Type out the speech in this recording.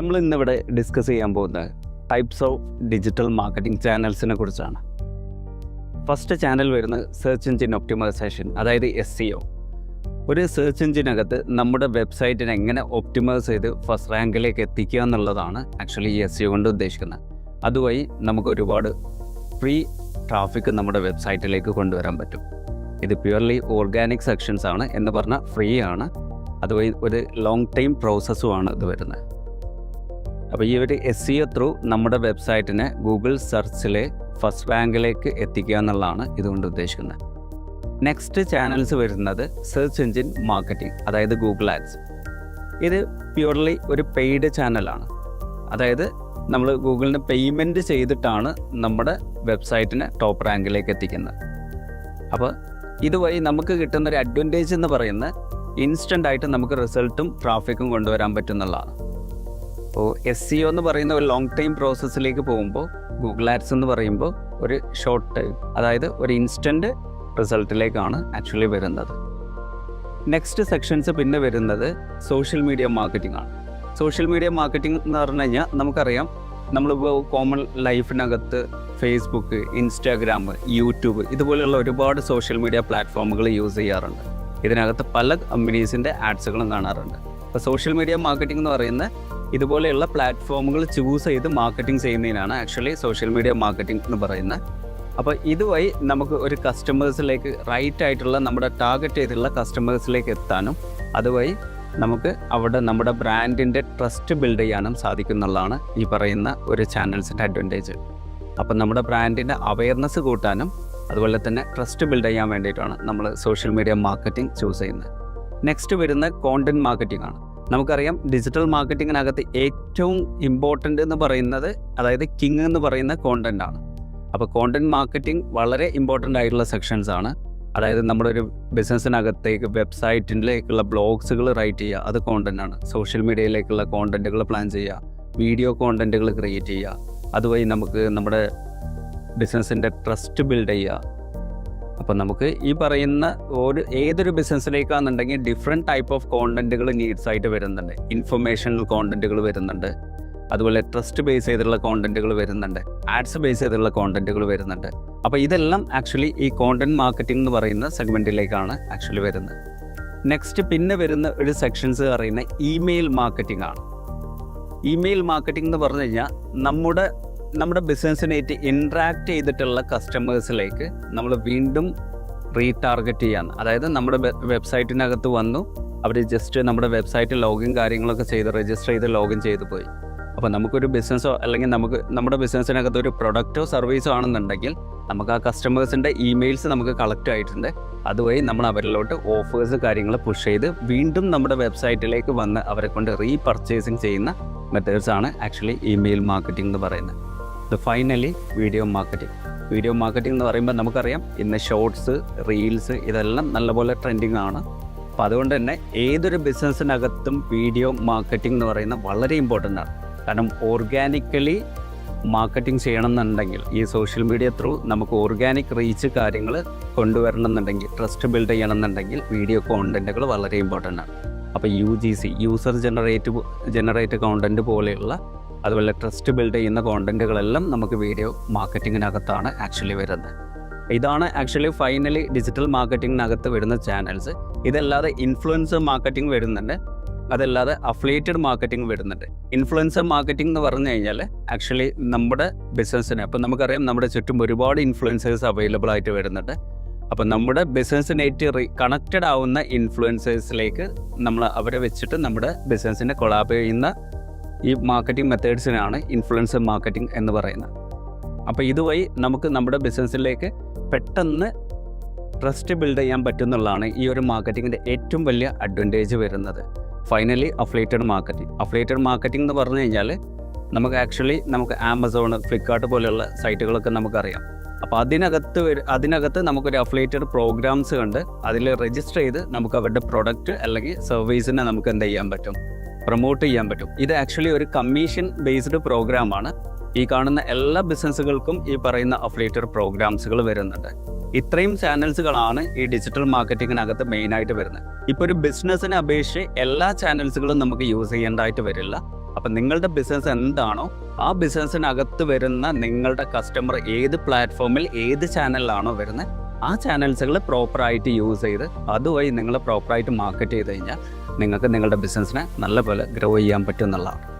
നമ്മൾ ഇന്നിവിടെ ഡിസ്കസ് ചെയ്യാൻ പോകുന്നത് ടൈപ്സ് ഓഫ് ഡിജിറ്റൽ മാർക്കറ്റിംഗ് ചാനൽസിനെ കുറിച്ചാണ്. ഫസ്റ്റ് ചാനൽ വരുന്നത് സെർച്ച് എഞ്ചിൻ ഒപ്റ്റിമൈസേഷൻ, അതായത് SEO. ഒരു സെർച്ച് എഞ്ചിനകത്ത് നമ്മുടെ വെബ്സൈറ്റിനെ എങ്ങനെ ഒപ്റ്റിമൈസ് ചെയ്ത് ഫസ്റ്റ് റാങ്കിലേക്ക് എത്തിക്കുക എന്നുള്ളതാണ് ആക്ച്വലി ഈ SEO കൊണ്ട് ഉദ്ദേശിക്കുന്നത്. അതുവഴി നമുക്ക് ഒരുപാട് ഫ്രീ ട്രാഫിക് നമ്മുടെ വെബ്സൈറ്റിലേക്ക് കൊണ്ടുവരാൻ പറ്റും. ഇത് പ്യുവർലി ഓർഗാനിക് സെക്ഷൻസ് ആണ് എന്ന് പറഞ്ഞാൽ ഫ്രീ ആണ്. അതുവഴി ഒരു ലോങ് ടൈം പ്രോസസ്സുമാണ് ഇത് വരുന്നത്. അപ്പോൾ ഈ ഒരു SEO ത്രൂ നമ്മുടെ വെബ്സൈറ്റിനെ ഗൂഗിൾ സെർച്ചിലെ ഫസ്റ്റ് റാങ്കിലേക്ക് എത്തിക്കുക എന്നുള്ളതാണ് ഇതുകൊണ്ട് ഉദ്ദേശിക്കുന്നത്. നെക്സ്റ്റ് ചാനൽസ് വരുന്നത് സെർച്ച് എഞ്ചിൻ മാർക്കറ്റിംഗ്, അതായത് ഗൂഗിൾ ആഡ്സ്. ഇത് പ്യുവർലി ഒരു പെയ്ഡ് ചാനലാണ്. അതായത് നമ്മൾ ഗൂഗിളിന് പേയ്മെൻറ്റ് ചെയ്തിട്ടാണ് നമ്മുടെ വെബ്സൈറ്റിനെ ടോപ്പ് റാങ്കിലേക്ക് എത്തിക്കുന്നത്. അപ്പോൾ ഇതുവഴി നമുക്ക് കിട്ടുന്നൊരു അഡ്വാൻറ്റേജ് എന്ന് പറയുന്നത് ഇൻസ്റ്റൻ്റ് ആയിട്ട് നമുക്ക് റിസൾട്ടും ട്രാഫിക്കും കൊണ്ടുവരാൻ പറ്റുന്നുള്ളതാണ്. അപ്പോൾ SEO എന്ന് പറയുന്ന ഒരു ലോങ് ടൈം പ്രോസസ്സിലേക്ക് പോകുമ്പോൾ ഗൂഗിൾ ആഡ്സ് എന്ന് പറയുമ്പോൾ ഒരു ഷോർട്ട് ടൈം, അതായത് ഒരു ഇൻസ്റ്റൻറ്റ് റിസൾട്ടിലേക്കാണ് ആക്ച്വലി വരുന്നത്. നെക്സ്റ്റ് സെക്ഷൻസ് പിന്നെ വരുന്നത് സോഷ്യൽ മീഡിയ മാർക്കറ്റിംഗ് ആണ്. സോഷ്യൽ മീഡിയ മാർക്കറ്റിംഗ് എന്ന് പറഞ്ഞു കഴിഞ്ഞാൽ നമുക്കറിയാം, നമ്മളിപ്പോൾ കോമൺ ലൈഫിനകത്ത് ഫേസ്ബുക്ക്, ഇൻസ്റ്റാഗ്രാം, യൂട്യൂബ് ഇതുപോലെയുള്ള ഒരുപാട് സോഷ്യൽ മീഡിയ പ്ലാറ്റ്ഫോമുകൾ യൂസ് ചെയ്യാറുണ്ട്. ഇതിനകത്ത് പല കമ്പനീസിൻ്റെ ആഡ്സുകളും കാണാറുണ്ട്. അപ്പോൾ സോഷ്യൽ മീഡിയ മാർക്കറ്റിംഗ് എന്ന് പറയുന്നത് ഇതുപോലെയുള്ള പ്ലാറ്റ്ഫോമുകൾ ചൂസ് ചെയ്ത് മാർക്കറ്റിംഗ് ചെയ്യുന്നതിനാണ് ആക്ച്വലി സോഷ്യൽ മീഡിയ മാർക്കറ്റിംഗ് എന്ന് പറയുന്നത്. അപ്പോൾ ഇതുവഴി നമുക്ക് ഒരു കസ്റ്റമേഴ്സിലേക്ക് റൈറ്റ് ആയിട്ടുള്ള നമ്മുടെ ടാർഗറ്റ് ചെയ്തിട്ടുള്ള കസ്റ്റമേഴ്സിലേക്ക് എത്താനും അതുവഴി നമുക്ക് അവിടെ നമ്മുടെ ബ്രാൻഡിൻ്റെ ട്രസ്റ്റ് ബിൽഡ് ചെയ്യാനും സാധിക്കുന്നുള്ളതാണ് ഈ പറയുന്ന ഒരു ചാനൽസിൻ്റെ അഡ്വാൻറ്റേജ്. അപ്പം നമ്മുടെ ബ്രാൻഡിൻ്റെ അവയർനെസ് കൂട്ടാനും അതുപോലെ തന്നെ ട്രസ്റ്റ് ബിൽഡ് ചെയ്യാൻ വേണ്ടിയിട്ടാണ് നമ്മൾ സോഷ്യൽ മീഡിയ മാർക്കറ്റിംഗ് ചൂസ് ചെയ്യുന്നത്. നെക്സ്റ്റ് വരുന്ന കോണ്ടൻറ്റ് മാർക്കറ്റിംഗ് ആണ്. നമുക്കറിയാം, ഡിജിറ്റൽ മാർക്കറ്റിങ്ങിനകത്ത് ഏറ്റവും ഇമ്പോർട്ടൻ്റ് എന്ന് പറയുന്നത്, അതായത് കിങ് എന്ന് പറയുന്ന കോണ്ടൻ്റ് ആണ്. അപ്പോൾ കോണ്ടൻറ്റ് മാർക്കറ്റിംഗ് വളരെ ഇമ്പോർട്ടൻ്റ് ആയിട്ടുള്ള സെക്ഷൻസ് ആണ്. അതായത് നമ്മുടെ ഒരു ബിസിനസ്സിനകത്തേക്ക് വെബ്സൈറ്റിലേക്കുള്ള ബ്ലോഗ്സുകൾ റൈറ്റ് ചെയ്യുക, അത് കോണ്ടൻ്റ് ആണ്. സോഷ്യൽ മീഡിയയിലേക്കുള്ള കോണ്ടൻറ്റുകൾ പ്ലാൻ ചെയ്യുക, വീഡിയോ കോണ്ടൻറ്റുകൾ ക്രിയേറ്റ് ചെയ്യുക, അതുവഴി നമുക്ക് നമ്മുടെ ബിസിനസ്സിൻ്റെ ട്രസ്റ്റ് ബിൽഡ് ചെയ്യുക. അപ്പോൾ നമുക്ക് ഈ പറയുന്ന ഏതൊരു ബിസിനസ്സിലേക്കാണെന്നുണ്ടെങ്കിൽ ഡിഫറെൻറ്റ് ടൈപ്പ് ഓഫ് കോണ്ടൻറ്റുകൾ നീഡ്സ് ആയിട്ട് വരുന്നുണ്ട്. ഇൻഫർമേഷണൽ കോണ്ടൻറ്റുകൾ വരുന്നുണ്ട്, അതുപോലെ ട്രസ്റ്റ് ബേസ് ചെയ്തിട്ടുള്ള കോണ്ടൻറ്റുകൾ വരുന്നുണ്ട്, ആഡ്സ് ബേസ് ചെയ്തിട്ടുള്ള കോണ്ടൻറ്റുകൾ വരുന്നുണ്ട്. അപ്പോൾ ഇതെല്ലാം ആക്ച്വലി ഈ കോണ്ടൻറ്റ് മാർക്കറ്റിംഗ് എന്ന് പറയുന്ന സെഗ്മെൻറ്റിലേക്കാണ് ആക്ച്വലി വരുന്നത്. നെക്സ്റ്റ് പിന്നെ വരുന്ന ഒരു സെക്ഷൻസ് പറയുന്ന ഇമെയിൽ മാർക്കറ്റിംഗ് ആണ്. ഇമെയിൽ മാർക്കറ്റിംഗ് എന്ന് പറഞ്ഞു കഴിഞ്ഞാൽ നമ്മുടെ ബിസിനസ്സിനായിട്ട് ഇൻട്രാക്ട് ചെയ്തിട്ടുള്ള കസ്റ്റമേഴ്സിലേക്ക് നമ്മൾ വീണ്ടും റീടാർഗറ്റ് ചെയ്യാന്ന്. അതായത് നമ്മുടെ വെബ്സൈറ്റിനകത്ത് വന്നു, അവർ ജസ്റ്റ് നമ്മുടെ വെബ്സൈറ്റ് ലോഗിൻ കാര്യങ്ങളൊക്കെ ചെയ്ത് രജിസ്റ്റർ ചെയ്ത് ലോഗിൻ ചെയ്ത് പോയി. അപ്പോൾ നമുക്കൊരു ബിസിനസ്സോ അല്ലെങ്കിൽ നമുക്ക് നമ്മുടെ ബിസിനസ്സിനകത്ത് ഒരു പ്രൊഡക്റ്റോ സർവീസോ ആണെന്നുണ്ടെങ്കിൽ നമുക്ക് ആ കസ്റ്റമേഴ്സിൻ്റെ ഇമെയിൽസ് നമുക്ക് കളക്ട് ആയിട്ടുണ്ട്. അതുവഴി നമ്മൾ അവരിലോട്ട് ഓഫേഴ്സ് കാര്യങ്ങൾ പുഷ് ചെയ്ത് വീണ്ടും നമ്മുടെ വെബ്സൈറ്റിലേക്ക് വന്ന് അവരെ കൊണ്ട് റീപർച്ചേസിങ് ചെയ്യുന്ന മെത്തേഡ്സാണ് ആക്ച്വലി ഇമെയിൽ മാർക്കറ്റിംഗ് എന്ന് പറയുന്നത്. Finally video marketing. Video marketing എന്ന് പറയുമ്പോൾ നമുക്കറിയാം, ഇന്ന് ഷോർട്സ്, റീൽസ് ഇതെല്ലാം നല്ലപോലെ ട്രെൻഡിങ് ആണ്. അപ്പോൾ അതുകൊണ്ട് തന്നെ ഏതൊരു ബിസിനസ്സിനകത്തും വീഡിയോ മാർക്കറ്റിംഗ് എന്ന് പറയുന്നത് വളരെ ഇമ്പോർട്ടൻ്റ് ആണ്. കാരണം ഓർഗാനിക്കലി മാർക്കറ്റിംഗ് ചെയ്യണമെന്നുണ്ടെങ്കിൽ ഈ സോഷ്യൽ മീഡിയ ത്രൂ നമുക്ക് ഓർഗാനിക് റീച്ച് കാര്യങ്ങൾ കൊണ്ടുവരണമെന്നുണ്ടെങ്കിൽ, ട്രസ്റ്റ് ബിൽഡ് ചെയ്യണമെന്നുണ്ടെങ്കിൽ വീഡിയോ കോണ്ടൻറ്റുകൾ വളരെ ഇമ്പോർട്ടൻ്റ് ആണ്. അപ്പോൾ UGC, യൂസർ ജനറേറ്റ് കോണ്ടൻറ്റ് പോലെയുള്ള അതുപോലെ ട്രസ്റ്റ് ബിൽഡ് ചെയ്യുന്ന കോണ്ടൻറ്റുകളെല്ലാം നമുക്ക് വീഡിയോ മാർക്കറ്റിങ്ങിനകത്താണ് ആക്ച്വലി വരുന്നത്. ഇതാണ് ആക്ച്വലി ഫൈനലി ഡിജിറ്റൽ മാർക്കറ്റിങ്ങിനകത്ത് വരുന്ന ചാനൽസ്. ഇതല്ലാതെ ഇൻഫ്ലുവൻസർ മാർക്കറ്റിംഗ് വരുന്നുണ്ട്, അതല്ലാതെ അഫിലിയേറ്റഡ് മാർക്കറ്റിംഗ് വരുന്നുണ്ട്. ഇൻഫ്ലുവൻസർ മാർക്കറ്റിംഗ് എന്ന് പറഞ്ഞു കഴിഞ്ഞാൽ ആക്ച്വലി നമ്മുടെ ബിസിനസ്സിന്, അപ്പോൾ നമുക്കറിയാം നമ്മുടെ ചുറ്റും ഒരുപാട് ഇൻഫ്ലുവൻസേഴ്സ് അവൈലബിൾ ആയിട്ട് വരുന്നുണ്ട്. അപ്പോൾ നമ്മുടെ ബിസിനസ്സിനായിട്ട് കണക്റ്റഡ് ആവുന്ന ഇൻഫ്ലുവൻസേഴ്സിലേക്ക് നമ്മൾ അവരെ വെച്ചിട്ട് നമ്മുടെ ബിസിനസ്സിനെ കൊളാബ് ചെയ്യുന്ന ഈ മാർക്കറ്റിംഗ് മെത്തേഡ്സിനാണ് ഇൻഫ്ലുവൻസർ മാർക്കറ്റിംഗ് എന്ന് പറയുന്നത്. അപ്പോൾ ഇതുവഴി നമുക്ക് നമ്മുടെ ബിസിനസ്സിലേക്ക് പെട്ടെന്ന് ട്രസ്റ്റ് ബിൽഡ് ചെയ്യാൻ പറ്റുന്നുള്ളതാണ് ഈ ഒരു മാർക്കറ്റിങ്ങിൻ്റെ ഏറ്റവും വലിയ അഡ്വാൻറ്റേജ് വരുന്നത്. ഫൈനലി അഫിലിയേറ്റഡ് മാർക്കറ്റിംഗ് എന്ന് പറഞ്ഞു കഴിഞ്ഞാൽ നമുക്ക് ആമസോൺ, ഫ്ലിപ്കാർട്ട് പോലെയുള്ള സൈറ്റുകളൊക്കെ നമുക്കറിയാം. അപ്പോൾ അതിനകത്ത് നമുക്കൊരു അഫിലിയേറ്റഡ് പ്രോഗ്രാംസ് കണ്ട് അതിൽ രജിസ്റ്റർ ചെയ്ത് നമുക്ക് അവരുടെ പ്രൊഡക്റ്റ് അല്ലെങ്കിൽ സർവീസിനെ നമുക്ക് എന്ത് ചെയ്യാൻ പറ്റും, പ്രൊമോട്ട് ചെയ്യാൻ പറ്റും. ഇത് ആക്ച്വലി ഒരു കമ്മീഷൻ ബേസ്ഡ് പ്രോഗ്രാമാണ്. ഈ കാണുന്ന എല്ലാ ബിസിനസ്സുകൾക്കും ഈ പറയുന്ന അഫിലിയേറ്റഡ് പ്രോഗ്രാംസുകൾ വരുന്നുണ്ട്. ഇത്രയും ചാനൽസുകളാണ് ഈ ഡിജിറ്റൽ മാർക്കറ്റിങ്ങിനകത്ത് മെയിനായിട്ട് വരുന്നത്. ഇപ്പോൾ ഒരു ബിസിനസ്സിനെ അപേക്ഷിച്ച് എല്ലാ ചാനൽസുകളും നമുക്ക് യൂസ് ചെയ്യേണ്ടതായിട്ട് വരില്ല. അപ്പം നിങ്ങളുടെ ബിസിനസ് എന്താണോ ആ ബിസിനസ്സിനകത്ത് വരുന്ന നിങ്ങളുടെ കസ്റ്റമർ ഏത് പ്ലാറ്റ്ഫോമിൽ ഏത് ചാനലിലാണോ വരുന്നത് ആ ചാനൽസുകൾ പ്രോപ്പറായിട്ട് യൂസ് ചെയ്ത് അതുവഴി നിങ്ങൾ പ്രോപ്പറായിട്ട് മാർക്കറ്റ് ചെയ്ത് കഴിഞ്ഞാൽ നിങ്ങൾക്ക് നിങ്ങളുടെ ബിസിനസ്സിനെ നല്ലപോലെ ഗ്രോ ചെയ്യാൻ പറ്റും എന്നുള്ളതാണ്.